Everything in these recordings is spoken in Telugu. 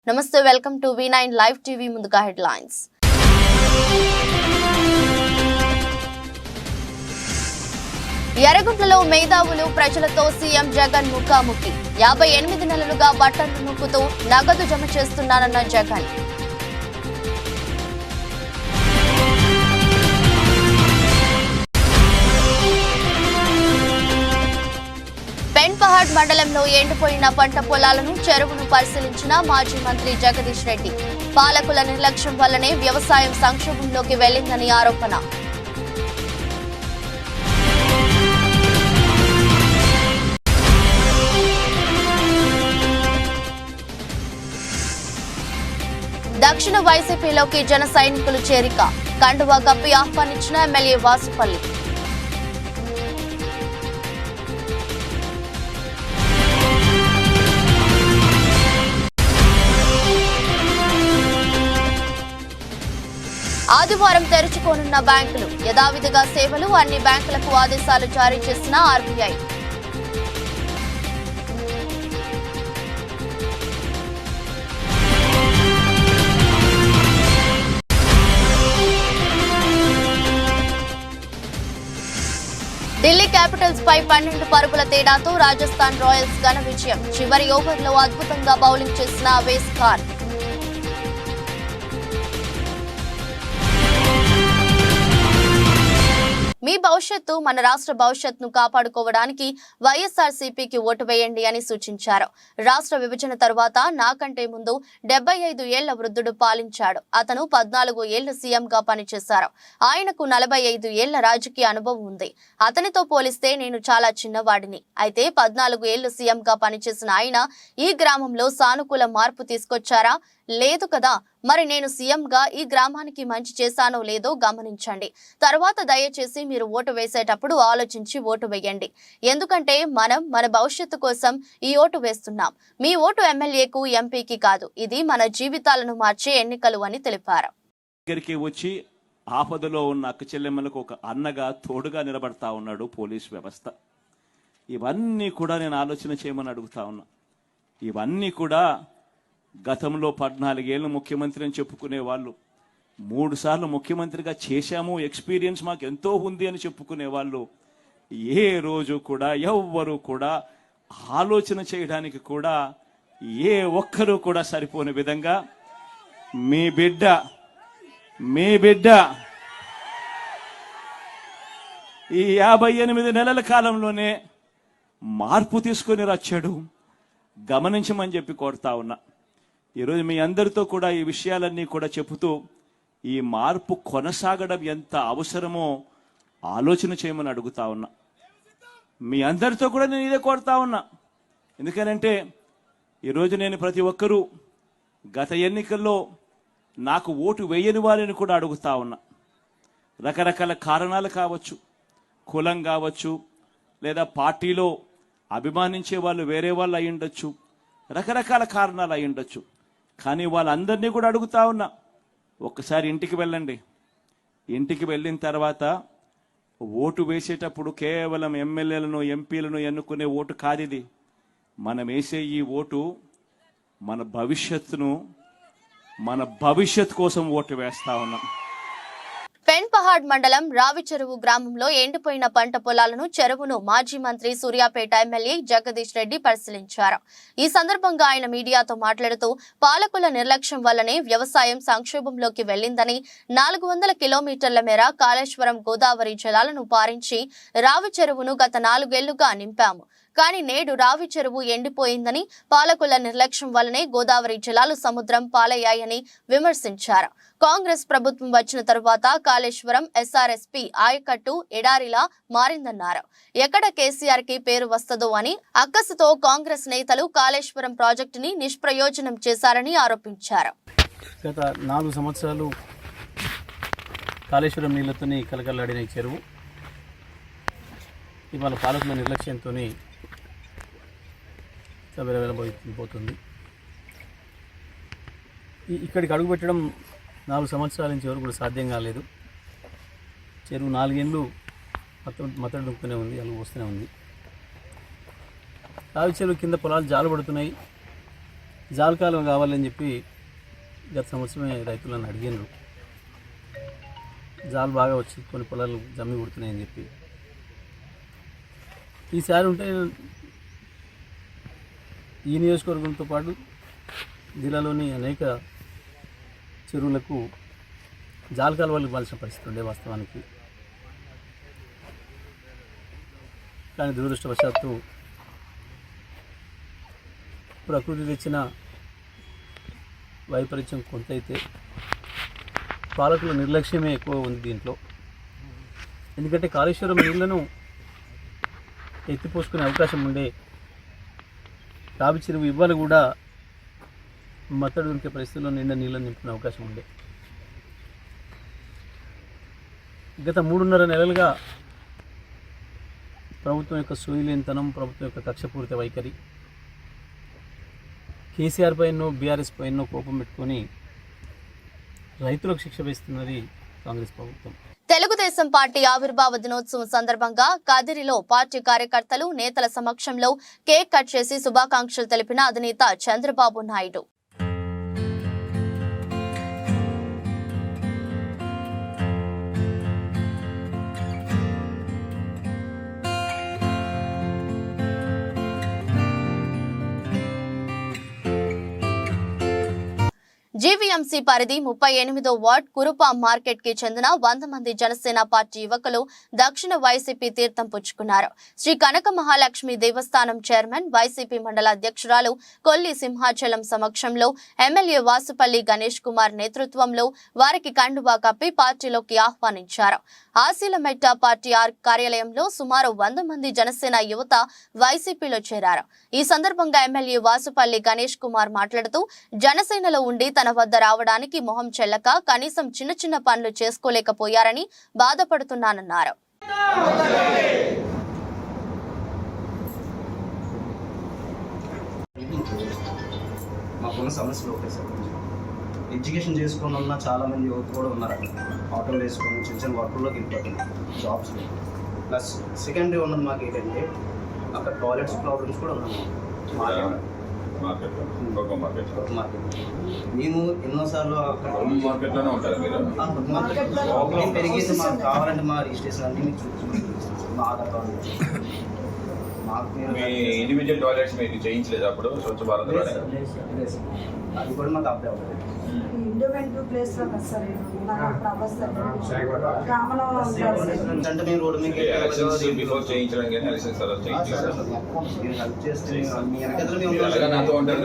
నమస్తే welcome to V9 live TV ముందుగా హెడ్లైన్స్. ఎర్రగుంటలో మేధావులు ప్రజలతో సీఎం జగన్ ముఖాముఖి. 58 నెలలుగా బట్టలు నొక్కుతూ నగదు జమ చేస్తున్నారన్న జగన్. పెన్పహాడ్ మండలంలో ఎండిపోయిన పంట పొలాలను చెరువును పరిశీలించిన మాజీ మంత్రి జగదీష్ రెడ్డి. పాలకుల నిర్లక్ష్యం వల్లనే వ్యవసాయం సంక్షోభంలోకి వెళ్లిందని ఆరోపణ. దక్షిణ వైసీపీలోకి జన సైనికులు చేరిక. కండువా కప్పి ఆహ్వానించిన ఎమ్మెల్యే వాసుపల్లి. ఆదివారం తెరుచుకోనున్న బ్యాంకులు. యథావిధిగా సేవలు. అన్ని బ్యాంకులకు ఆదేశాలు జారీ చేసిన ఆర్బీఐ. ఢిల్లీ క్యాపిటల్స్ పై 12 పరుగుల తేడాతో రాజస్థాన్ రాయల్స్ ఘన విజయం. చివరి ఓవర్లో అద్భుతంగా బౌలింగ్ చేసిన అవేస్ ఖాన్. మీ భవిష్యత్తు మన రాష్ట్ర భవిష్యత్తును కాపాడుకోవడానికి వైఎస్ఆర్సీపీకి ఓటు వేయండి అని సూచించారు. రాష్ట్ర విభజన తరువాత నాకంటే ముందు 75 ఏళ్ల వృద్ధుడు పాలించాడు. అతను 14 ఏళ్లు సీఎంగా పనిచేశారు. ఆయనకు 45 ఏళ్ల రాజకీయ అనుభవం ఉంది. అతనితో పోలిస్తే నేను చాలా చిన్నవాడిని. అయితే 14 ఏళ్లు సీఎంగా పనిచేసిన ఆయన ఈ గ్రామంలో సానుకూల మార్పు తీసుకొచ్చారా? లేదు కదా. మరి నేను సీఎంగా ఈ గ్రామానికి మంచి చేశానో లేదో గమనించండి. తర్వాత దయచేసి మీరు ఓటు వేసేటప్పుడు ఆలోచించి ఓటు వేయండి. ఎందుకంటే మనం మన భవిష్యత్తు కోసం ఈ ఓటు వేస్తున్నాం. మీ ఓటు ఎమ్మెల్యేకు, ఎంపీకి కాదు. ఇది మన జీవితాలను మార్చే ఎన్నికలు అని తెలిపారు. దగ్గరికి వచ్చి ఆపదలో ఉన్న అక్క చెల్లెమ్మలకు ఒక అన్నగా తోడుగా నిలబడతా ఉన్నాడు పోలీస్ వ్యవస్థ. ఇవన్నీ కూడా నేను ఆలోచన చేయమని అడుగుతా ఉన్నా. ఇవన్నీ కూడా గతంలో 14 ఏళ్ళు ముఖ్యమంత్రి అని చెప్పుకునే వాళ్ళు, 3 సార్లు ముఖ్యమంత్రిగా చేశాము, ఎక్స్పీరియన్స్ మాకు ఎంతో ఉంది అని చెప్పుకునే వాళ్ళు ఏ రోజు కూడా ఎవ్వరూ కూడా ఆలోచన చేయడానికి కూడా ఏ ఒక్కరూ కూడా సరిపోని విధంగా మీ బిడ్డ ఈ 58 నెలల కాలంలోనే మార్పు తీసుకొని వచ్చాడు. గమనించమని చెప్పి కోరుతా ఉన్నా. ఈరోజు మీ అందరితో కూడా ఈ విషయాలన్నీ కూడా చెబుతూ ఈ మార్పు కొనసాగడం ఎంత అవసరమో ఆలోచన చేయమని అడుగుతా ఉన్నా. మీ అందరితో కూడా నేను ఇదే కోరుతా ఉన్నా. ఎందుకనంటే ఈరోజు నేను ప్రతి ఒక్కరూ గత ఎన్నికల్లో నాకు ఓటు వేయని వారిని కూడా అడుగుతా ఉన్నా. రకరకాల కారణాలు కావచ్చు, కులం కావచ్చు, లేదా పార్టీలో అభిమానించే వాళ్ళు వేరే వాళ్ళు అయి ఉండొచ్చు, రకరకాల కారణాలు అయి ఉండొచ్చు. కానీ వాళ్ళందరినీ కూడా అడుగుతా ఉన్నా, ఒక్కసారి ఇంటికి వెళ్ళండి. ఇంటికి వెళ్ళిన తర్వాత ఓటు వేసేటప్పుడు కేవలం ఎమ్మెల్యేలను, ఎంపీలను ఎన్నుకునే ఓటు కాదు ఇది. మనం వేసే ఈ ఓటు మన భవిష్యత్తు కోసం ఓటు వేస్తా ఉన్నాం. పెన్పహాడ్ మండలం రావిచెరువు గ్రామంలో ఎండిపోయిన పంట పొలాలను, చెరువును మాజీ మంత్రి సూర్యాపేట ఎమ్మెల్యే జగదీష్ రెడ్డి పరిశీలించారు. ఈ సందర్భంగా ఆయన మీడియాతో మాట్లాడుతూ పాలకుల నిర్లక్ష్యం వల్లనే వ్యవసాయం సంక్షోభంలోకి వెళ్లిందని, 400 కిలోమీటర్ల మేర కాళేశ్వరం గోదావరి జలాలను పారించి రావిచెరువును గత 4 ఏళ్లుగా నింపాము. కానీ నేడు రావి చెరువు ఎండిపోయిందని, పాలకుల నిర్లక్ష్యం వల్లనే గోదావరి జలాలు సముద్రం పాలయ్యాయని విమర్శించారు. కాంగ్రెస్ ప్రభుత్వం వచ్చిన తరువాత కాళేశ్వరం ఎస్ఆర్ఎస్పీ ఆయకట్టు ఎడారిలా మారిందన్నారు. ఎక్కడ కేసీఆర్ కి పేరు వస్తదో అని అక్కసుతో కాంగ్రెస్ నేతలు కాళేశ్వరం ప్రాజెక్టుని నిష్ప్రయోజనం చేశారని ఆరోపించారు. గత 4 సంవత్సరాలు కాళేశ్వరం నీళ్లతోని కలకలాడిన చెరువు ఇవాళ పాలకుల నిర్లక్ష్యంతో వెళ్ళబోతుంది. ఇక్కడికి అడుగుపెట్టడం 4 సంవత్సరాల నుంచి ఎవరు కూడా సాధ్యం కాలేదు. చెరువు 4 ఏళ్ళు మత్తడి దుక్కుతూనే ఉంది, అలుగు వస్తూనే ఉంది. రావి చెరువు కింద పొలాలు జాలు పడుతున్నాయి. జాల్ కాలువ కావాలని చెప్పి గత సంవత్సరమే రైతులను అడిగినారు. జాలు బాగా వచ్చి కొన్ని పొలాలు జమ్మి కుడుతున్నాయని చెప్పి ఈసారి ఉంటే ఈ నియోజకవర్గంతో పాటు జిల్లాలోని అనేక చెరువులకు జాల కాలువలు ఇవ్వాల్సిన పరిస్థితి ఉండే వాస్తవానికి. కానీ దురదృష్టవశాత్తు ప్రకృతి తెచ్చిన వైపరీత్యం కొంత అయితే పాలకుల నిర్లక్ష్యమే ఎక్కువ ఉంది దీంట్లో. ఎందుకంటే కాళేశ్వరం నీళ్లను ఎత్తిపోసుకునే అవకాశం ఉండే, రావి చెరువు ఇవ్వాలి కూడా మత్తడి ఉరికే పరిస్థితుల్లో నిండా నీళ్ళని నింపుకునే అవకాశం ఉండే. గత 3.5 నెలలుగా ప్రభుత్వం యొక్క సోయిలేనితనం, ప్రభుత్వం యొక్క కక్షపూరిత వైఖరి, కేసీఆర్ పైనో బీఆర్ఎస్ పైనో కోపం పెట్టుకొని రైతులకు శిక్ష వేస్తున్నది కాంగ్రెస్ ప్రభుత్వం. తెలుగుదేశం పార్టీ ఆవిర్భావ దినోత్సవం సందర్భంగా కదిరిలో పార్టీ కార్యకర్తలు, నేతల సమక్షంలో కేక్ కట్ చేసి శుభాకాంక్షలు తెలిపిన అధినేత చంద్రబాబు నాయుడు. జీవీఎంసీ పరిధి 38వ వార్డ్ కురుపా మార్కెట్ కి చెందిన 100 మంది జనసేన పార్టీ యువకులు దక్షిణ వైసీపీ తీర్థం పుచ్చుకున్నారు. శ్రీ కనక మహాలక్ష్మి దేవస్థానం చైర్మన్, వైసీపీ మండల అధ్యక్షురాలు కొల్లి సింహాచలం సమక్షంలో ఎమ్మెల్యే వాసుపల్లి గణేష్ కుమార్ నేతృత్వంలో వారికి కండువా కప్పి పార్టీలోకి ఆహ్వానించారు. ఆశీలమెట్ట పార్టీ కార్యాలయంలో సుమారు 100 మంది జనసేన యువత వైసీపీలో చేరారు. ఈ సందర్భంగా ఎమ్మెల్యే వాసుపల్లి గణేష్ కుమార్ మాట్లాడుతూ జనసేనలో ఉండి తన వద్ద రావడానికి మొహం చెల్లక కనీసం చిన్న చిన్న పనులు చేసుకోలేకపోయారని బాధపడుతున్నానన్నారు. మాకున్న సమస్యలు ఒకటే సార్, ఎడ్యుకేషన్ చేసుకుని ఉన్న చాలామంది యువత కూడా ఉన్నారు. ఆటోలు వేసుకొని చిన్న చిన్న వర్కుల్లోకి వెళ్ళిపోతున్నారు, జాబ్స్. ప్లస్ సెకండరీ ఉన్నది మాకు ఏంటంటే అక్కడ టాయిలెట్స్ ప్రాబ్లమ్స్ కూడా ఉన్నాయి. మార్కెట్ మేము ఎన్నోసార్లు పెరిగేసి మాకు కావాలంటే మా రిజిస్ట్రేషన్ అన్ని మీకు మా ఆధార్ కార్డు ఇండివిజువల్ టాయిలెట్స్ మీకు చేయించలేదు అప్పుడు స్వచ్ఛ భారత్ అది కూడా మాకు అప్లై అవుతుంది. అంటే మేము రోడ్డు మీకు బిఫోర్ చేయించడం కానీ ఎలక్షన్స్ తర్వాత చేయించారు. మీరు హెల్ప్ చేస్తే మీ వెనకాల మేము నాతో ఉంటారు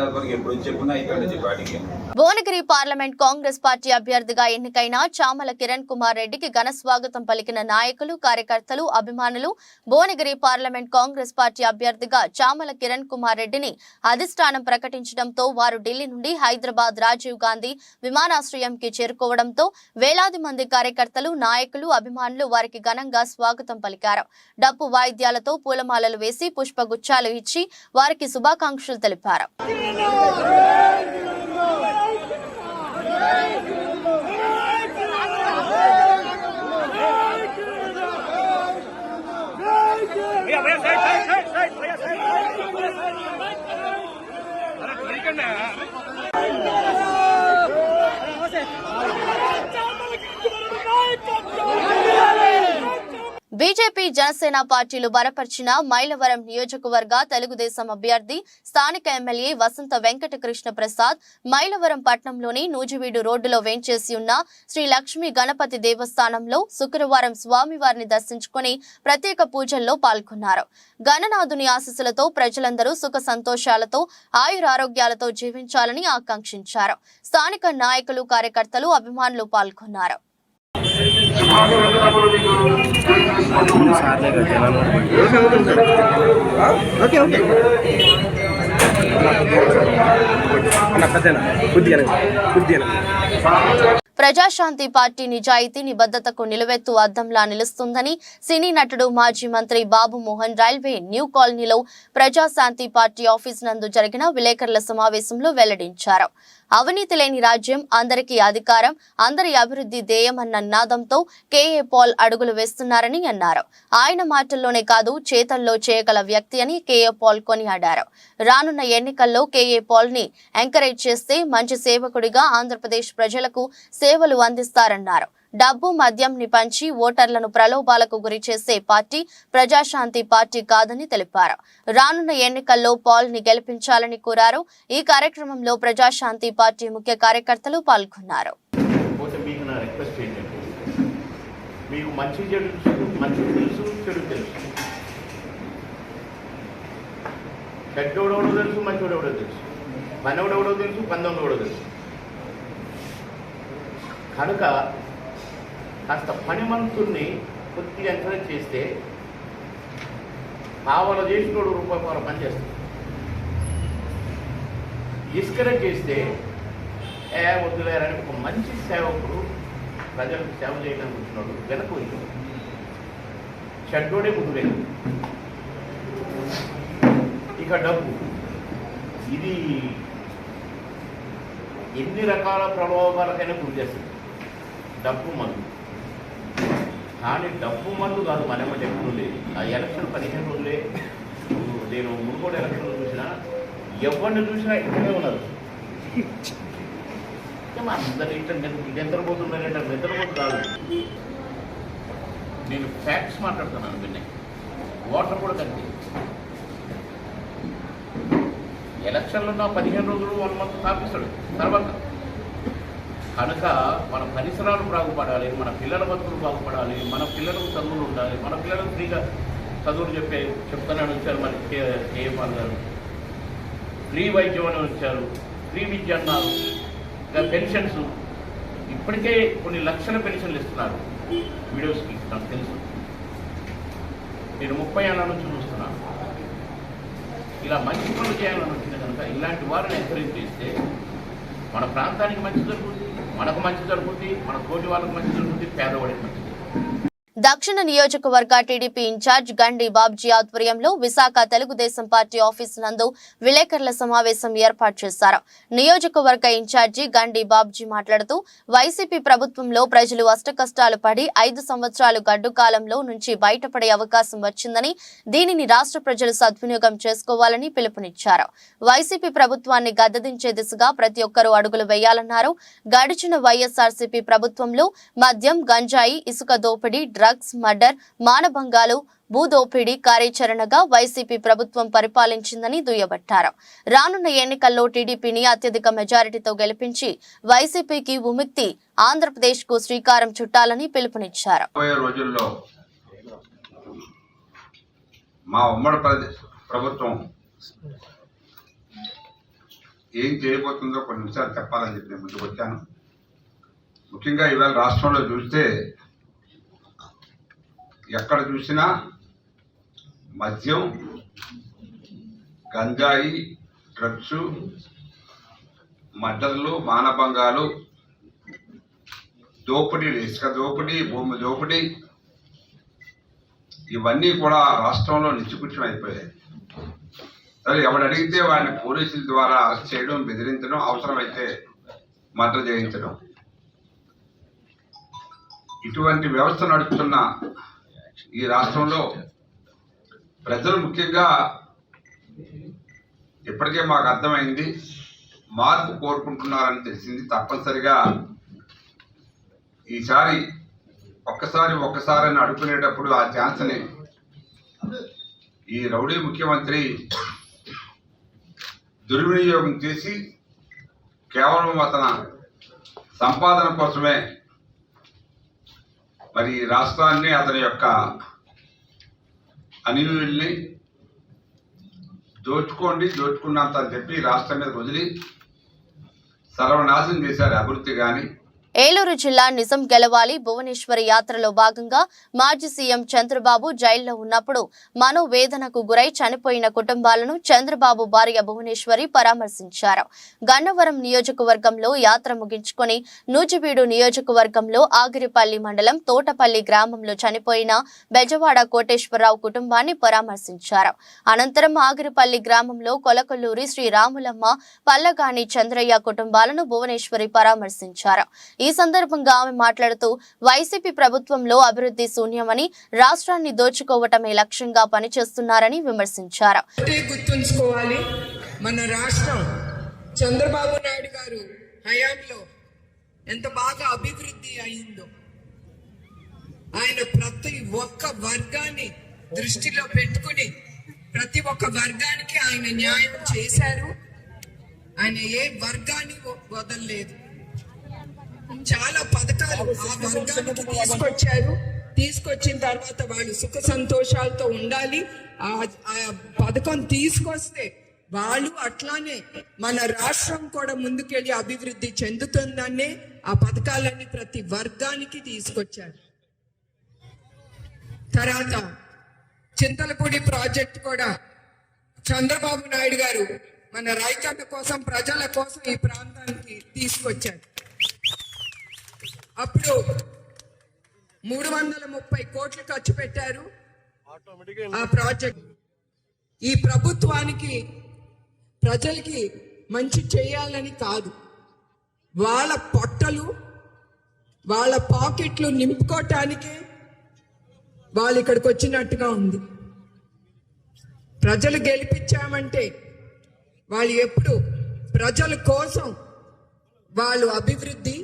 కాబట్టి ఎప్పుడు చెప్పున్నా ఇక్కడ నుంచి పార్టీకి. భువనగిరి పార్లమెంట్ కాంగ్రెస్ పార్టీ అభ్యర్థిగా ఎన్నికైన చామల కిరణ్ కుమార్ రెడ్డికి ఘన స్వాగతం పలికిన నాయకులు, కార్యకర్తలు, అభిమానులు భువనగిరి పార్లమెంట్ కాంగ్రెస్ పార్టీ అభ్యర్థిగా చామల కిరణ్ కుమార్ రెడ్డిని అధిష్టానం ప్రకటించడంతో వారు ఢిల్లీ నుండి హైదరాబాద్ రాజీవ్ గాంధీ విమానాశ్రయంకి చేరుకోవడంతో వేలాది మంది కార్యకర్తలు, నాయకులు, అభిమానులు వారికి ఘనంగా స్వాగతం పలికారు. డప్పు వాయిద్యాలతో పూలమాలలు వేసి పుష్పగుచ్చాలు ఇచ్చి వారికి శుభాకాంక్షలు తెలిపారు. బీజేపీ, జనసేన పార్టీలు బలపరిచిన మైలవరం నియోజకవర్గ తెలుగుదేశం అభ్యర్థి స్థానిక ఎమ్మెల్యే వసంత వెంకట కృష్ణ ప్రసాద్ మైలవరం పట్టణంలోని నూజివీడు రోడ్డులో వేంచేసి ఉన్న శ్రీ లక్ష్మీ గణపతి దేవస్థానంలో శుక్రవారం స్వామివారిని దర్శించుకుని ప్రత్యేక పూజల్లో పాల్గొన్నారు. గణనాథుని ఆశీస్సులతో ప్రజలందరూ సుఖ సంతోషాలతో ఆయురారోగ్యాలతో జీవించాలని ఆకాంక్షించారు. స్థానిక నాయకులు, కార్యకర్తలు, అభిమానులు పాల్గొన్నారు. ప్రజాశాంతి పార్టీ నిజాయితీ, నిబద్ధతకు నిలువెత్తు అద్దంలా నిలుస్తుందని సినీ నటుడు, మాజీ మంత్రి బాబు మోహన్ రైల్వే న్యూ కాలనీలో ప్రజాశాంతి పార్టీ ఆఫీస్ నందు జరిగిన విలేకరుల సమావేశంలో వెల్లడించారు. అవినీతి లేని రాజ్యం, అందరికీ అధికారం, అందరి అభివృద్ధి ధ్యేయమన్న నినాదంతో కేఏ పాల్ అడుగులు వేస్తున్నారని అన్నారు. ఆయన మాటల్లోనే కాదు చేతల్లో చేయగల వ్యక్తి అని కేఏ పాల్ కొనియాడారు. రానున్న ఎన్నికల్లో కేఏ పాల్ ని ఎంకరేజ్ చేస్తే మంచి సేవకుడిగా ఆంధ్రప్రదేశ్ ప్రజలకు సేవలు అందిస్తారన్నారు. డబ్బు మద్యంని పంచి ఓటర్లను ప్రలోభాలకు గురి చేసే పార్టీ ప్రజాశాంతి పార్టీ కాదని తెలిపారు. రానున్న ఎన్నికల్లో పాల్ ని గెలిపించాలని కోరారు. ఈ కార్యక్రమంలో ప్రజాశాంతి పార్టీ ముఖ్య కార్యకర్తలు పాల్గొన్నారు. మీకు మంచి చెడు మంచి తెలుసు, చెడు తెలుసు. చెడ్డోడెవడో తెలుసు, మంచోడెవడో తెలుసు. పనోడెవడో తెలుసు, పందోడెవడో తెలుసు. కనుక కాస్త పనిమంతుల్ని కొద్దిగా ఎంకరేజ్ చేస్తే పావల చేసినోడు రూపాయి పావల పని చేస్తాడు. డిస్కరేజ్ చేస్తే వద్దులేరని ఒక మంచి సేవకుడు ప్రజలకు సేవ చేయడానికి వచ్చినాడు వెనక పోయినాడు. చెడ్డోడే ముందు లేదు. ఇక డబ్బు, ఇది ఎన్ని రకాల ప్రలోభాలకైనా గురి చేస్తుంది. డబ్బు మందు, కానీ డబ్బు మందు కాదు. మనమేమంటే ఎప్పుడు లేదు. ఆ ఎలక్షన్ 15 రోజులే. నేను మునుగోడు ఎలక్షన్లు చూసినా ఎవరిని చూసినా ఇక్కడే ఉన్నారు. అందరు ఇట్లా నిద్రపోతున్నారంటే నిద్రపోతు కాదు. నేను ఫ్యాక్ట్స్ మాట్లాడుతున్నాను. విన్నాయి ఓటర్ కూడా కంటే ఎలక్షన్లు ఉన్న 15 రోజులు 1 month తాపిస్తాడు తర్వాత. కనుక మన పరిసరాలు బాగుపడాలి, మన పిల్లల బతుకులు బాగుపడాలి, మన పిల్లలకు చదువులు ఉండాలి, మన పిల్లలకు ఫ్రీగా చదువులు చెప్తానని వచ్చారు మన కేఏ పాల్ గారు. ఫ్రీ వైద్యం అని వచ్చారు, ఫ్రీ విద్య అన్నారు. ఇంకా పెన్షన్స్ ఇప్పటికే కొన్ని లక్షల పెన్షన్లు ఇస్తున్నారు వీడియోస్కి, నాకు తెలుసు. నేను 30 ఏళ్ళ నుంచి చూస్తున్నాను. ఇలా మంచి పనులు చేయాలని వచ్చింది కనుక ఇలాంటి వారిని ఎంకరేజ్ చేస్తే మన ప్రాంతానికి మంచి జరుగుతుంది, మనకు మంచి జరుగుతుంది, మన తోటి వాళ్ళకు మంచి జరుగుతుంది, పేదవాడికి మంచి. దక్షిణ నియోజకవర్గ టీడీపీ ఇన్ఛార్జ్ గండి బాబ్జీ ఆధ్వర్యంలో విశాఖ తెలుగుదేశం పార్టీ ఆఫీస్ నందు విలేకరుల సమావేశం ఏర్పాటు చేశారు. నియోజకవర్గ ఇన్ఛార్జి గండి బాబ్జీ మాట్లాడుతూ వైసీపీ ప్రభుత్వంలో ప్రజలు అష్టకష్టాలు పడి 5 సంవత్సరాలు గడ్డు కాలంలో నుంచి బయటపడే అవకాశం వచ్చిందని, దీనిని రాష్ట్ర ప్రజలు సద్వినియోగం చేసుకోవాలని పిలుపునిచ్చారు. వైసీపీ ప్రభుత్వాన్ని గద్దెదించే దిశగా ప్రతి ఒక్కరూ అడుగులు వేయాలన్నారు. గడిచిన వైఎస్ఆర్సీపీ ప్రభుత్వంలో మద్యం, గంజాయి, ఇసుక దోపిడీ, డ్రగ్స్, మర్డర్, మానభంగాలు, భూదోపిడీ కార్యాచరణగా వైసీపీ ప్రభుత్వం పరిపాలించిందని దుయ్యబట్టారు. రానున్న ఎన్నికల్లో టీడీపీని అత్యధిక మెజారిటీతో గెలిపించి వైసీపీకి విముక్తి ఆంధ్రప్రదేశ్ కు శ్రీకారం చుట్టాలని పిలుపునిచ్చారు. రోజుల్లో మా ఉమ్మడి ప్రభుత్వం ఏం చేయబోతుందో కొన్ని విషయాలు చెప్పాలని చెప్పి నేను ముందుకు వచ్చాను. ముఖ్యంగా ఇవాళ రాష్ట్రంలో చూస్తే ఎక్కడ చూసినా మద్యం, గంజాయి, డ్రగ్స్, మర్డర్లు, మానభంగాలు, దోపిడీలు, ఇసుక దోపిడీ, భూమి దోపిడీ, ఇవన్నీ కూడా రాష్ట్రంలో నిత్యకృత్యం అయిపోయాయి. సరే, ఎవడు అడిగితే వాడిని పోలీసుల ద్వారా అరెస్ట్ చేయడం, బెదిరించడం, అవసరమైతే మర్డర్ చేయించడం, ఇటువంటి వ్యవస్థ నడుపుతున్న ఈ రాష్ట్రంలో ప్రజలు ముఖ్యంగా ఇప్పటికే మాకు అర్థమైంది, మార్పు కోరుకుంటున్నారని తెలిసింది. తప్పనిసరిగా ఈసారి ఒక్కసారి అని అడుగుకునేటప్పుడు ఆ ఛాన్స్ని ఈ రౌడీ ముఖ్యమంత్రి దుర్వినియోగం చేసి కేవలం అతని సంపాదన కోసమే మరి రాష్ట్రాన్ని, అతని యొక్క అనుయుల్ని దోచుకున్నంత అని చెప్పి రాష్ట్రం మీద వదిలి సర్వనాశనం చేశారు. అభివృద్ధి కానీ, ఏలూరు జిల్లా నిజం గెలవాలి భువనేశ్వరి యాత్రలో భాగంగా మాజీ సీఎం చంద్రబాబు జైల్లో ఉన్నప్పుడు మనోవేదనకు గురై చనిపోయిన కుటుంబాలను చంద్రబాబు భార్య భువనేశ్వరి పరామర్శించారు. గన్నవరం నియోజకవర్గంలో యాత్ర ముగించుకొని నూజివీడు నియోజకవర్గంలో ఆగిరిపల్లి మండలం తోటపల్లి గ్రామంలో చనిపోయిన బెజవాడ కోటేశ్వరరావు కుటుంబాన్ని పరామర్శించారు. అనంతరం ఆగిరిపల్లి గ్రామంలో కొలకల్లూరి శ్రీరాములమ్మ, పల్లగాని చంద్రయ్య కుటుంబాలను భువనేశ్వరి పరామర్శించారు. ఈ సందర్భంగా ఆమె మాట్లాడుతూ వైసీపీ ప్రభుత్వంలో అభివృద్ధి శూన్యమని, రాష్ట్రాన్ని దోచుకోవటమే లక్ష్యంగా పనిచేస్తున్నారని విమర్శించారు. గుర్తుంచుకోవాలి, మన రాష్ట్రం చంద్రబాబు నాయుడు గారు హయాంలో ఎంత బాగా అభివృద్ధి అయిందో, ఆయన ప్రతి ఒక్క వర్గాన్ని దృష్టిలో పెట్టుకుని ప్రతి ఒక్క వర్గానికి ఆయన న్యాయం చేశారు. ఆయన ఏ వర్గాన్ని వదలలేదు. చాలా పథకాలు ఆ వర్గానికి తీసుకొచ్చారు. తీసుకొచ్చిన తర్వాత వాళ్ళు సుఖ సంతోషాలతో ఉండాలి. ఆ పథకం తీసుకొస్తే వాళ్ళు అట్లానే మన రాష్ట్రం కూడా ముందుకెళ్ళి అభివృద్ధి చెందుతుందనే ఆ పథకాలన్నీ ప్రతి వర్గానికి తీసుకొచ్చారు. తర్వాత చింతలపూడి ప్రాజెక్ట్ కూడా చంద్రబాబు నాయుడు గారు మన రైతన్న కోసం, ప్రజల కోసం ఈ ప్రాంతానికి తీసుకొచ్చారు. అప్పుడు 330 కోట్లు ఖర్చు పెట్టారు ఆ ప్రాజెక్ట్. ఈ ప్రభుత్వానికి ప్రజలకి మంచి చేయాలని కాదు, వాళ్ళ పొట్టలు, వాళ్ళ పాకెట్లు నింపుకోవటానికే వాళ్ళు ఇక్కడికి వచ్చినట్టుగా ఉంది. ప్రజలు గెలిపించామంటే వాళ్ళు ఎప్పుడు ప్రజల కోసం, వాళ్ళు అభివృద్ధి,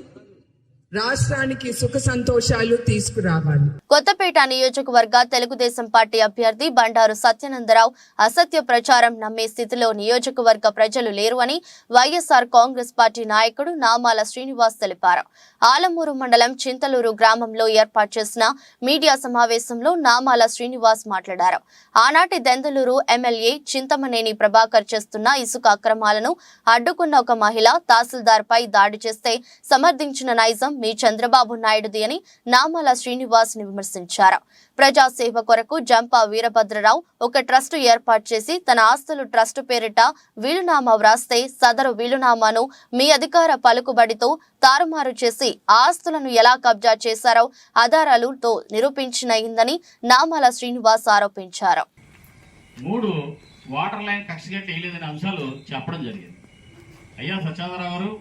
రాష్ట్రానికి సుఖ సంతోషాలు తీసుకురావాలి. కొత్తపేట నియోజకవర్గ తెలుగుదేశం పార్టీ అభ్యర్థి బండారు సత్యానందరావు అసత్య ప్రచారం నమ్మే స్థితిలో నియోజకవర్గ ప్రజలు లేరు అని వైఎస్ఆర్ కాంగ్రెస్ పార్టీ నాయకుడు నామాల శ్రీనివాస్ తెలిపారు. ఆలమూరు మండలం చింతలూరు గ్రామంలో ఏర్పాటు చేసిన మీడియా సమావేశంలో నామాల శ్రీనివాస్ మాట్లాడారు. ఆనాటి దెందలూరు ఎమ్మెల్యే చింతమనేని ప్రభాకర్ చేస్తున్న ఇసుక అక్రమాలను అడ్డుకున్న ఒక మహిళ తహసీల్దార్ పై దాడి చేస్తే సమర్థించిన నైజం మీ చంద్రబాబు నాయుడుది అని నామాల శ్రీనివాస్ ని విమర్శించారు. ప్రజాసేవ కొరకు జంపా వీరభద్రరావు ఒక ట్రస్టు ఏర్పాటు చేసి తన ఆస్తులు ట్రస్టు పేరిట వీలునామా వ్రాస్తే సదరు వీలునామాను మీ అధికార పలుకుబడితో తారుమారు చేసి ఆస్తులను ఎలా కబ్జా చేశారో ఆధారాలతో నిరూపించినయిందని నామాల శ్రీనివాస్ ఆరోపించారు. 3 వాటర్ లైన్ కక్షగట్టి వేయలేదనే అంశాలు చెప్పడం జరిగింది. అయ్యా సత్యానందరావు గారు,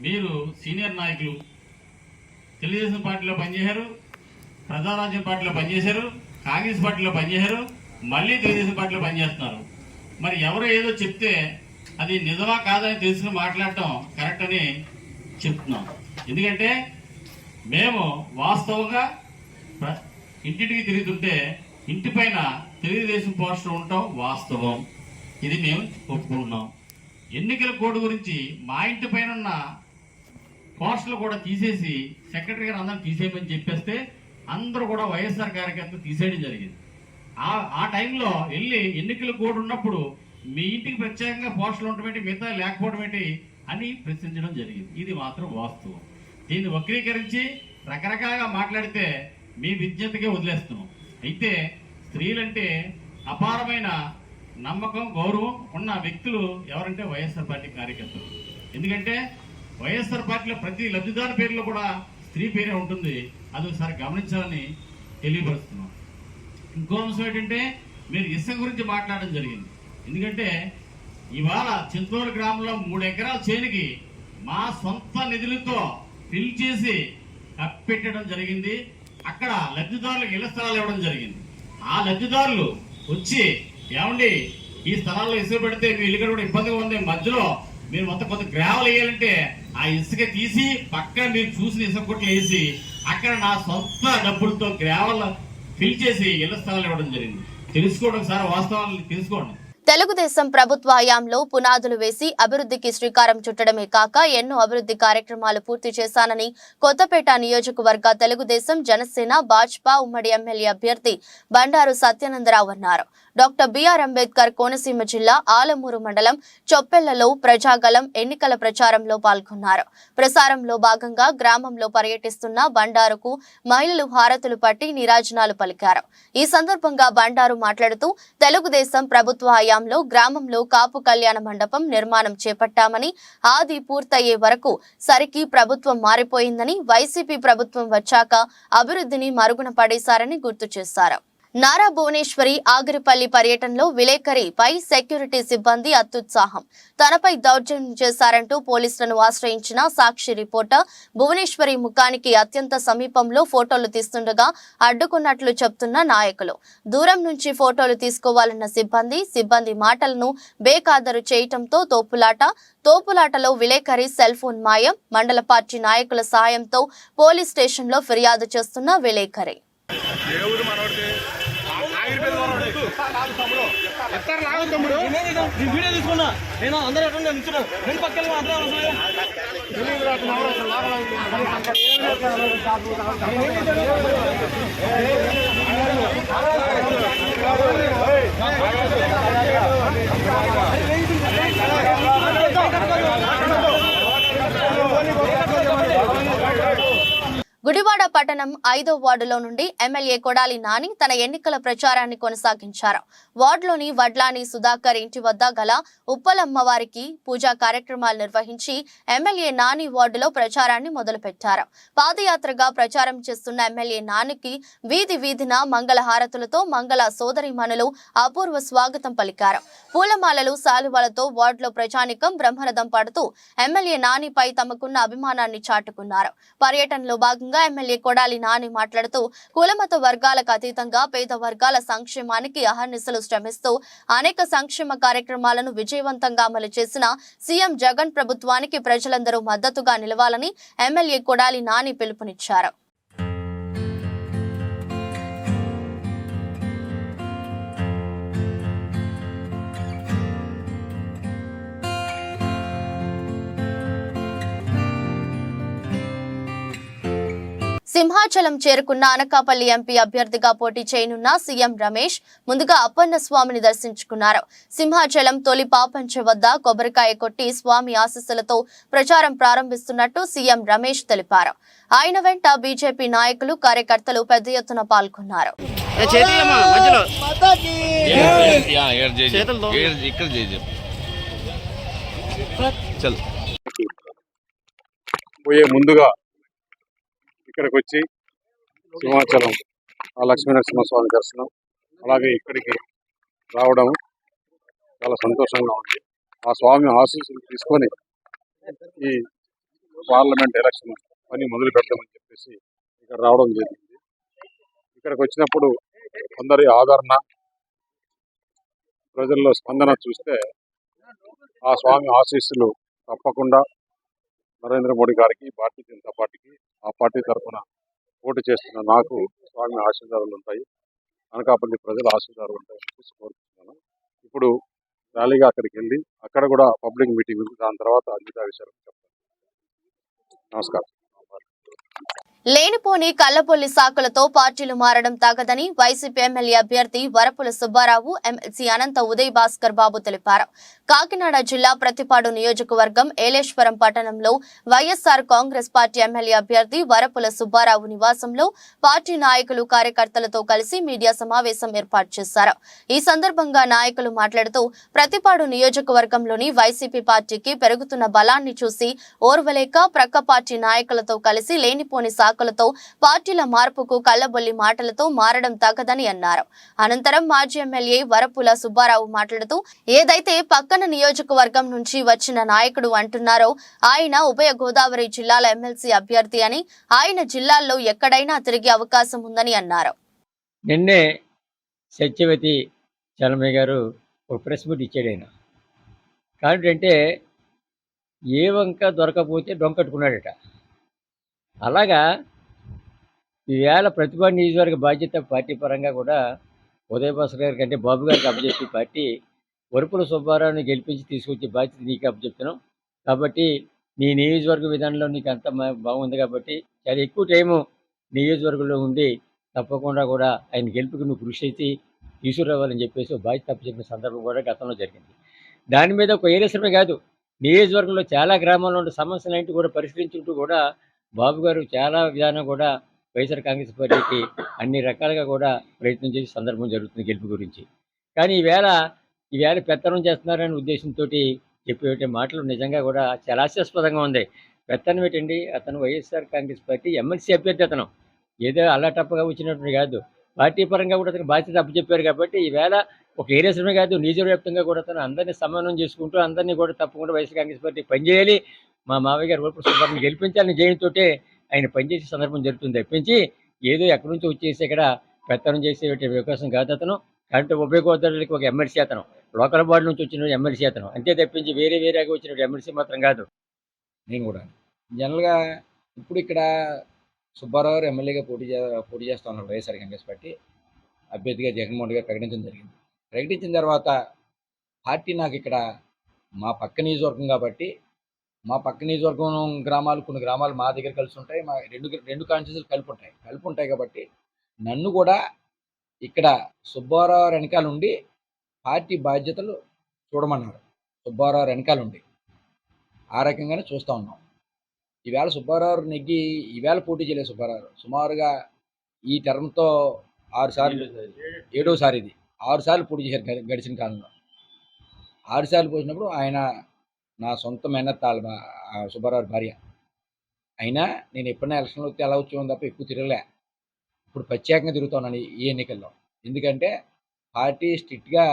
మీరు సీనియర్ నాయకులు, తెలుగుదేశం పార్టీలో పనిచేశారు, ప్రజారాజ్యం పార్టీలో పనిచేశారు, కాంగ్రెస్ పార్టీలో పనిచేశారు, మళ్ళీ తెలుగుదేశం పార్టీలో పనిచేస్తున్నారు. మరి ఎవరో ఏదో చెప్తే అది నిజమా కాదని తెలుసుకుని మాట్లాడటం కరెక్ట్ అని చెప్తున్నాం. ఎందుకంటే మేము వాస్తవంగా ఇంటింటికి తిరుగుతుంటే ఇంటి పైన తెలుగుదేశం పోస్టర్ ఉండటం వాస్తవం. ఇది మేము ఒప్పుకుంటున్నాం. ఎన్నికల కోడ్ గురించి మా ఇంటి పైన ఉన్న పోస్టులు కూడా తీసేసి సెక్రటరీ గారు అందరూ తీసేయమని చెప్పేస్తే అందరూ కూడా వైఎస్ఆర్ కార్యకర్తలు తీసేయడం జరిగింది. ఆ టైంలో వెళ్ళి ఎన్నికల కోడ్ ఉన్నప్పుడు మీ ఇంటికి ప్రత్యేకంగా పోస్టులు ఉండటం ఏంటి, మిగతా లేకపోవడం ఏంటి అని ప్రశ్నించడం జరిగింది. ఇది మాత్రం వాస్తవం. దీన్ని వక్రీకరించి రకరకాలుగా మాట్లాడితే మీ విజ్ఞతకే వదిలేస్తున్నాం. అయితే స్త్రీలంటే అపారమైన నమ్మకం, గౌరవం ఉన్న వ్యక్తులు ఎవరంటే వైఎస్ఆర్ పార్టీ కార్యకర్తలు. ఎందుకంటే వైఎస్ఆర్ పార్టీలో ప్రతి లబ్ధిదారు పేరులో కూడా స్త్రీ పేరే ఉంటుంది. అది ఒకసారి గమనించాలని తెలియపరుస్తున్నాం. ఇంకో అంశం ఏంటంటే మీరు ఇసుక గురించి మాట్లాడడం జరిగింది. ఎందుకంటే ఇవాళ చింతూరు గ్రామంలో 3 ఎకరాల చేనుకి మా సొంత నిధులతో ఫిల్ చేసి కప్పెట్టడం జరిగింది. అక్కడ లబ్ధిదారులకు ఇళ్ల స్థలాలు ఇవ్వడం జరిగింది. ఆ లబ్ధిదారులు వచ్చి ఏమండి ఈ స్థలాల్లో ఇసుక పెడితే మీ ఇల్లు కూడా ఇబ్బందిగా ఉంది, మధ్యలో మీరు మొత్తం కొంత గ్రావెల్ వేయాలంటే ఆ ఇసుక తీసి పక్కన మీరు చూసిన ఇసుక కొట్లు వేసి అక్కడ నా సొంత డబ్బులతో గ్రావెల్ ఫిల్ చేసి ఇళ్ల స్థలాలు ఇవ్వడం జరిగింది. తెలుసుకోవడం సార్, వాస్తవాలు తెలుసుకోండి. తెలుగుదేశం ప్రభుత్వ హయాంలో పునాదులు వేసి అభివృద్ధికి శ్రీకారం చుట్టడమే కాక ఎన్నో అభివృద్ధి కార్యక్రమాలు పూర్తి చేశానని కొత్తపేట నియోజకవర్గ తెలుగుదేశం, జనసేన, భాజపా ఉమ్మడి ఎమ్మెల్యే అభ్యర్థి బండారు సత్యానందరావు అన్నారు. డాక్టర్ బిఆర్ అంబేద్కర్ కోనసీమ జిల్లా ఆలమూరు మండలం చొప్పెళ్లలో ప్రజాగలం ఎన్నికల ప్రచారంలో పాల్గొన్నారు. ప్రసారంలో భాగంగా గ్రామంలో పర్యటిస్తున్న బండారుకు మహిళలు హారతులు పట్టి నీరాజనాలు పలికారు. ఈ సందర్భంగా బండారు మాట్లాడుతూ తెలుగుదేశం ప్రభుత్వ హయాంలో గ్రామంలో కాపు కళ్యాణ మండపం నిర్మాణం చేపట్టామని, ఆది పూర్తయ్యే వరకు సరికి ప్రభుత్వం మారిపోయిందని, వైసీపీ ప్రభుత్వం వచ్చాక అభివృద్ధిని మరుగున పడేశారని గుర్తు చేశారు. నారా భువనేశ్వరి ఆగిరిపల్లి పర్యటనలో విలేకరిపై సెక్యూరిటీ సిబ్బంది అత్యుత్సాహం. తనపై దౌర్జన్యం చేశారంటూ పోలీసులను ఆశ్రయించిన సాక్షి రిపోర్టర్ భువనేశ్వరి ముఖానికి అత్యంత సమీపంలో ఫోటోలు తీస్తుండగా అడ్డుకున్నట్లు చెప్తున్న నాయకులు. దూరం నుంచి ఫోటోలు తీసుకోవాలన్న సిబ్బంది మాటలను బేఖాతరు చేయటంతో తోపులాటలో విలేకరి సెల్ ఫోన్ మాయం. మండల పార్టీ నాయకుల సాయంతో పోలీస్ స్టేషన్లో ఫిర్యాదు చేస్తున్న విలేకరి గుడివాడ పట్టణం 5వ వార్డులో నుండి ఎమ్మెల్యే కొడాలి నాని తన ఎన్నికల ప్రచారాన్ని కొనసాగించారు. వార్డులోని వడ్లాని సుధాకర్ ఇంటి వద్ద గల ఉప్పలమ్మవారికి పూజా కార్యక్రమాలు నిర్వహించి ఎమ్మెల్యే నాని వార్డులో ప్రచారాన్ని మొదలుపెట్టారు. పాదయాత్రగా ప్రచారం చేస్తున్న ఎమ్మెల్యే నానికి వీధిన మంగళ హారతులతో మంగళ సోదరీమణులు అపూర్వ స్వాగతం పలికారు. పూలమాలలు శాలువాలతో వార్డులో ప్రజానికం బ్రహ్మరథం పడుతూ ఎమ్మెల్యే నానిపై తమకున్న అభిమానాన్ని చాటుకున్నారు. పర్యటనలో భాగంగా ఎమ్మెల్యే కొడాలి నాని మాట్లాడుతూ కులమత వర్గాలకు అతీతంగా పేద వర్గాల సంక్షేమానికి అహర్నిశలు శ్రమిస్తూ అనేక సంక్షేమ కార్యక్రమాలను విజయవంతంగా అమలు చేసిన సీఎం జగన్ ప్రభుత్వానికి ప్రజలందరూ మద్దతుగా నిలవాలని ఎమ్మెల్యే కొడాలి నాని పిలుపునిచ్చారు. సింహాచలం చేరుకున్న అనకాపల్లి ఎంపీ అభ్యర్థిగా పోటీ చేయనున్న సీఎం రమేష్ ముందుగా అప్పన్న స్వామిని దర్శించుకున్నారు. సింహాచలం తొలి పాపంచ వద్ద కొబ్బరికాయ కొట్టి స్వామి ఆశీస్సులతో ప్రచారం ప్రారంభిస్తున్నట్టు సీఎం రమేష్ తెలిపారు. ఆయన వెంట బీజేపీ నాయకులు, కార్యకర్తలు పెద్ద ఎత్తున పాల్గొన్నారు. ముందుగా ఇక్కడికి వచ్చి సింహాచలం లక్ష్మీనరసింహస్వామి దర్శనం, అలాగే ఇక్కడికి రావడం చాలా సంతోషంగా ఉంది. ఆ స్వామి ఆశీస్సులు తీసుకొని ఈ పార్లమెంట్ ఎలక్షన్ పని మొదలు పెడతామని చెప్పేసి ఇక్కడ రావడం జరిగింది. ఇక్కడికి వచ్చినప్పుడు అందరి ఆదరణ, ప్రజల్లో స్పందన చూస్తే ఆ స్వామి ఆశీస్సులు తప్పకుండా నరేంద్ర మోడీ గారికి, భారతీయ జనతా పార్టీకి, ఆ పార్టీ తరఫున పోటీ చేస్తున్న నాకు స్వామి ఆశీర్వాదాలు ఉంటాయి, అనకాపల్లి ప్రజల ఆశీర్వాదాలు ఉంటాయని చెప్పేసి కోరుకుంటున్నాను. ఇప్పుడు ర్యాలీగా అక్కడికి వెళ్ళి అక్కడ కూడా పబ్లిక్ మీటింగ్ ఉంది, దాని తర్వాత మిగతా విషయాలు చెప్తాను. నమస్కారం. లేనిపోని కల్లబొల్లి సాకులతో పార్టీలు మారడం తగదని వైసీపీ ఎమ్మెల్యే అభ్యర్థి వరపుల సుబ్బారావు, ఎమ్మెల్సీ అనంత ఉదయ్ భాస్కర్ బాబు తెలిపారు. కాకినాడ జిల్లా ప్రతిపాడు నియోజకవర్గం ఏలేశ్వరం పట్టణంలో వైఎస్ఆర్ కాంగ్రెస్ పార్టీ ఎమ్మెల్యే అభ్యర్థి వరపుల సుబ్బారావు నివాసంలో పార్టీ నాయకులు, కార్యకర్తలతో కలిసి మీడియా సమావేశం ఏర్పాటు చేశారు. ఈ సందర్భంగా నాయకులు మాట్లాడుతూ ప్రతిపాడు నియోజకవర్గంలోని వైసీపీ పార్టీకి పెరుగుతున్న బలాన్ని చూసి ఓర్వలేక ప్రక్క పార్టీ నాయకులతో కలిసి లేనిపోని సాకులతో పార్టీల మార్పుకు కల్లబొల్లి మాటలతో మారడం తగదని అన్నారు. అనంతరం మాజీ ఎమ్మెల్యే వరపుల సుబ్బారావు మాట్లాడుతూ ఏదైతే పక్కన నియోజకవర్గం నుంచి వచ్చిన నాయకుడు అంటున్నారో ఆయన ఉభయ గోదావరి జిల్లాల ఎమ్మెల్సీ అభ్యర్థి అని, ఆయన జిల్లాల్లో ఎక్కడైనా తిరిగే అవకాశం ఉందని అన్నారు. నిన్నే సత్యవతి చలమయ్య గారు ఒక ప్రెస్ మీట్ ఇచ్చాడు. ఆయన కాదంటే ఏ వంక దొరకపోతే డొంకట్టుకున్నాడట. అలాగా ఈవేళ ప్రతిభా నియోజకవర్గ బాధ్యత పార్టీ పరంగా కూడా ఉదయ్ భాస్కర్ గారి కంటే బాబు గారికి అప్పచెప్పి పార్టీ వరపుల సుబ్బారావుని గెలిపించి తీసుకొచ్చే బాధ్యత నీకు అప్పచెప్తున్నాం. కాబట్టి నీ నియోజకవర్గ విధానంలో నీకు అంత బాగుంది కాబట్టి చాలా ఎక్కువ టైము నియోజకవర్గంలో ఉండి తప్పకుండా కూడా ఆయన గెలుపుకి నువ్వు కృషి చేసి తీసుకురావాలని చెప్పేసి ఒక బాధ్యత అప్పచెప్పిన సందర్భం కూడా గతంలో జరిగింది. దాని మీద ఒక ఏరియశ్రమే కాదు, నియోజకవర్గంలో చాలా గ్రామాల్లో ఉన్న సమస్యలన్నింటి కూడా పరిష్కరించుకుంటూ కూడా బాబు గారు చాలా విధానం కూడా వైఎస్ఆర్ కాంగ్రెస్ పార్టీకి అన్ని రకాలుగా కూడా ప్రయత్నం చేసే సందర్భం జరుగుతుంది గెలుపు గురించి. కానీ ఈవేళ పెత్తనం చేస్తున్నారనే ఉద్దేశంతో చెప్పే మాటలు నిజంగా కూడా చాలా హాస్యాస్పదంగా ఉంది. పెత్తనం ఏంటండి, అతను వైఎస్ఆర్ కాంగ్రెస్ పార్టీ ఎమ్మెల్సీ అభ్యర్థి. అతను ఏదో అల్లాటప్పగా వచ్చినట్టు కాదు, పార్టీ పరంగా కూడా అతనికి బాధ్యత అప్పచెప్పారు. కాబట్టి ఈవేళ ఒక ఏరియాశ్రమే కాదు, నియోజకవ్యాప్తంగా కూడా అతను అందరినీ సమన్వయం చేసుకుంటూ అందరినీ కూడా తప్పకుండా వైఎస్ఆర్ కాంగ్రెస్ పార్టీ పనిచేయాలి, మా మావయ్య గారు వరప్రసాద్ గారిని గెలిపించాలని జయంతో ఆయన పనిచేసే సందర్భం జరుగుతుంది. తప్పించి ఏదో ఎక్కడి నుంచి వచ్చేసి ఇక్కడ పెత్తనం చేసే అవకాశం కాదు అతను. అంటే ఉభయ గోదావరికి ఒక ఎమ్మెల్సీ అతను, లోకల్ బాడీ నుంచి వచ్చిన ఎమ్మెల్సీ అతను, అంతే తప్పించి వేరేగా వచ్చిన ఎమ్మెల్సీ మాత్రం కాదు. నేను కూడా జనరల్గా ఇప్పుడు ఇక్కడ సుబ్బారావు గారు ఎమ్మెల్యేగా పోటీ చేస్తూ ఉన్నారు వైఎస్ఆర్ కాంగ్రెస్ పార్టీ అభ్యర్థిగా జగన్మోహన్ గారు ప్రకటించడం జరిగింది. ప్రకటించిన తర్వాత పార్టీ నాకు ఇక్కడ మా పక్క నియోజకవర్గం కాబట్టి మా పక్క నియోజకవర్గం గ్రామాలు కొన్ని గ్రామాలు మా దగ్గర కలిసి ఉంటాయి, మా రెండు కాన్స్టిట్యూన్సీలు కలిపి ఉంటాయి కాబట్టి నన్ను కూడా ఇక్కడ సుబ్బారావు వెనకాల ఉండి పార్టీ బాధ్యతలు చూడమన్నారు. సుబ్బారావు వెనకాల ఉండి ఆ రకంగానే చూస్తూ ఉన్నాం. ఈవేళ సుబ్బారావు నెగ్గి ఈవేళ పోటీ చేయలేదు. సుబ్బారావు సుమారుగా ఈ టర్మ్తో 6 సార్లు 7వ సారి ఇది 6 సార్లు పోటీ చేశారు గడిచిన కాలంలో. 6 సార్లు పోసినప్పుడు ఆయన నా సొంత మేనత్తాళ్ళ సుబ్బారావు భార్య అయినా నేను ఎప్పుడైనా ఎలక్షన్లో వస్తే ఎలా వచ్చామని తప్ప ఎక్కువ తిరగలే. ఇప్పుడు ప్రత్యేకంగా తిరుగుతున్నాను ఈ ఎన్నికల్లో. ఎందుకంటే పార్టీ స్ట్రిక్ట్గా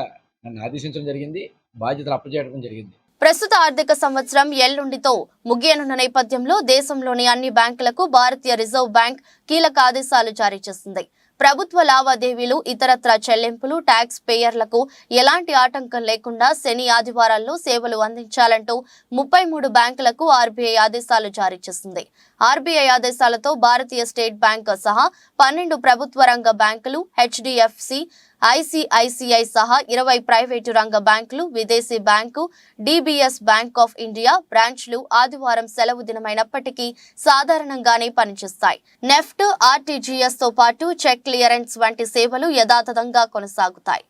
నన్ను ఆదేశించడం జరిగింది, బాధ్యతలు అప్పచెప్పడం జరిగింది. ప్రస్తుత ఆర్థిక సంవత్సరం ఎల్లుండితో ముగియనున్న నేపథ్యంలో దేశంలోని అన్ని బ్యాంకులకు భారతీయ రిజర్వ్ బ్యాంక్ కీలక ఆదేశాలు జారీ చేసింది. ప్రభుత్వ లావాదేవీలు, ఇతరత్ర చెల్లింపులు, ట్యాక్స్ పేయర్లకు ఎలాంటి ఆటంకం లేకుండా శని ఆదివారాల్లో సేవలు అందించాలంటూ 33 బ్యాంకులకు ఆర్బీఐ ఆదేశాలు జారీ చేసింది. ఆర్బీఐ ఆదేశాలతో భారతీయ స్టేట్ బ్యాంక్ సహా 12 ప్రభుత్వ రంగ బ్యాంకులు, హెచ్డిఎఫ్సి, ఐసిఐసిఐ సహా 20 ప్రైవేటు రంగ బ్యాంకులు, విదేశీ bank, DBS bank of India బ్రాంచ్లు ఆదివారం సెలవు దినమైనప్పటికీ సాధారణంగానే పనిచేస్తాయి. నెఫ్ట్, ఆర్టీజీఎస్ తో పాటు చెక్ క్లియరెన్స్ వంటి సేవలు యథాతథంగా కొనసాగుతాయి.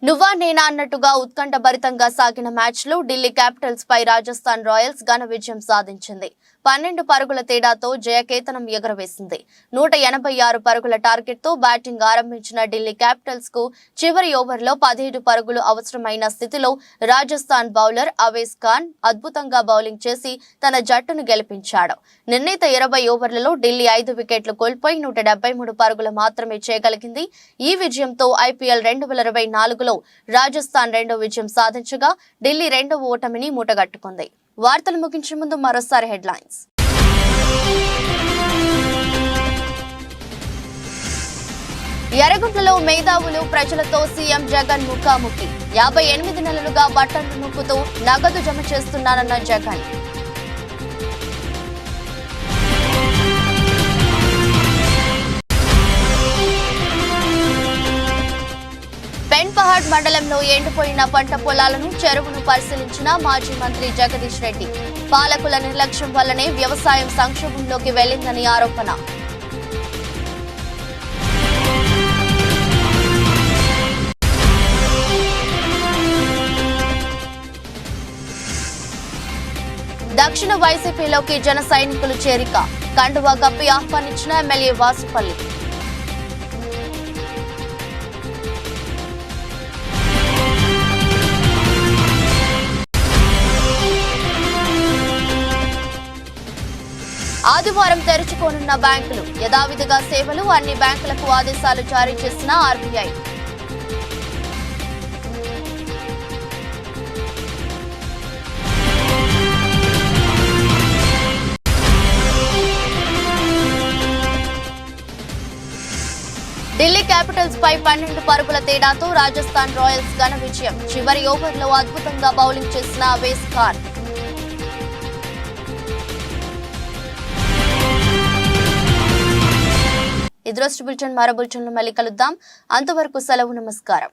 నువ్వా నేనా అన్నట్టుగా ఉత్కంఠభరితంగా సాగిన మ్యాచ్లో ఢిల్లీ క్యాపిటల్స్ పై రాజస్థాన్ రాయల్స్ ఘన విజయం సాధించింది. 12 పరుగుల తేడాతో జయకేతనం ఎగరవేసింది. 186 పరుగుల టార్గెట్ తో బ్యాటింగ్ ఆరంభించిన ఢిల్లీ క్యాపిటల్స్ కు చివరి ఓవర్లో 17 పరుగులు అవసరమైన స్థితిలో రాజస్థాన్ బౌలర్ అవేస్ ఖాన్ అద్భుతంగా బౌలింగ్ చేసి తన జట్టును గెలిపించాడు. నిర్ణీత 20 ఓవర్లలో ఢిల్లీ 5 వికెట్లు కోల్పోయి 173 పరుగులు మాత్రమే చేయగలిగింది. ఈ విజయంతో ఐపీఎల్ 2024లో రాజస్థాన్ 2వ విజయం సాధించగా ఢిల్లీ 2వ ఓటమిని మూటగట్టుకుంది. వార్తలు ముగించే ముందు మరోసారి హెడ్లైన్స్. ఎర్రగుంటలో మేధావులు ప్రజలతో సీఎం జగన్ ముఖాముఖి. 58 నెలలుగా బట్టలు నొక్కుతూ నగదు జమ చేస్తున్నానన్న జగన్. పెన్పహాడ్ మండలంలో ఎండిపోయిన పంట పొలాలను, చెరువును పరిశీలించిన మాజీ మంత్రి జగదీష్ రెడ్డి. పాలకుల నిర్లక్ష్యం వల్లనే వ్యవసాయం సంక్షోభంలోకి వెళ్లిందని ఆరోపణ. దక్షిణ వైసీపీలోకి జన సైనికులు చేరిక. కండువా కప్పి ఆహ్వానించిన ఎమ్మెల్యే వాసుపల్లి. ఆదివారం తెరుచుకోనున్న బ్యాంకులు, యథావిధిగా సేవలు, అన్ని బ్యాంకులకు ఆదేశాలు జారీ చేసిన ఆర్బీఐ. ఢిల్లీ క్యాపిటల్స్ పై 12 పరుగుల తేడాతో రాజస్థాన్ రాయల్స్ ఘన విజయం. చివరి ఓవర్లో అద్భుతంగా బౌలింగ్ చేసిన అవేస్ ఖాన్. ఈ దృష్టి బులెటిన్ మరో బులెటిన్లో మళ్ళీ కలుద్దాం. అంతవరకు సెలవు, నమస్కారం.